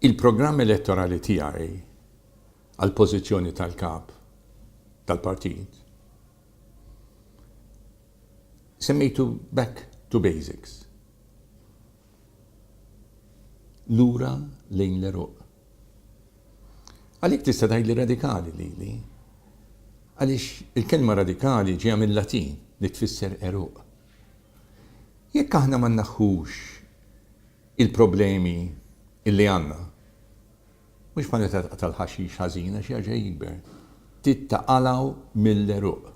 Il-programm elettorali tiegħi għal-pożizzjoni tal-kap tal-partit semmejtu back to basics. Lura lejn l-eruq. Għalik tista' tgħidli radikali lili, għaliex il-kelma radikali ġejja mill-Latin li tfisser eruq. Jekk aħna ma naħħux il-problemi illi għandna, mhux ma tal-ħaxix ħażina xi ħaġa jikber, tittaqalaw mill-eruq.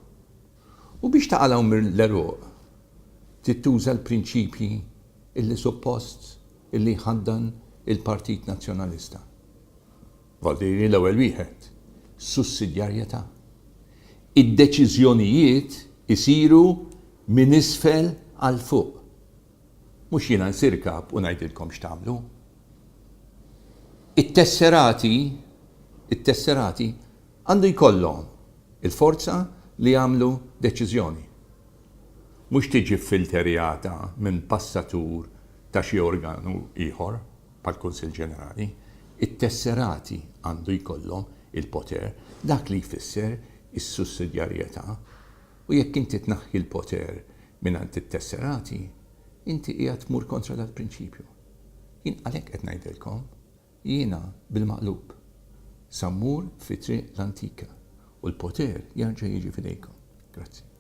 U biex taqalaw mill-eruq, tittuża l-prinċipji illi suppost illi ħaddan il-Partit Nazzjonalista. Valdiri l-ewwel wieħed, sussidjarjetà. Id-deċiżjonijiet isiru minn isfel għal fuq. Mhux jiena nsir kap u ngħidilkom x'tagħmlu. It-tesserati għandu jkollhom il-forza li jagħmlu deċiżjoni. Mhux tiġi filterjata minn passatur ta' xi organu ieħor bħall-Kunsill Ġenerali. It-tesserati għandu jkollhom il-poter, dak li jfisser is-sussidjarjetà. U jekk inti tnaħħi l-poter mingħand it-tesserati, inti qiegħed tmur kontra dal-prinċipju. Jien għalhekk qed ngħidilkom, jiena bil-maqlub sammur fi triq l-antika u l-poter jarġa' jiġi f'idejkom. Grazzi.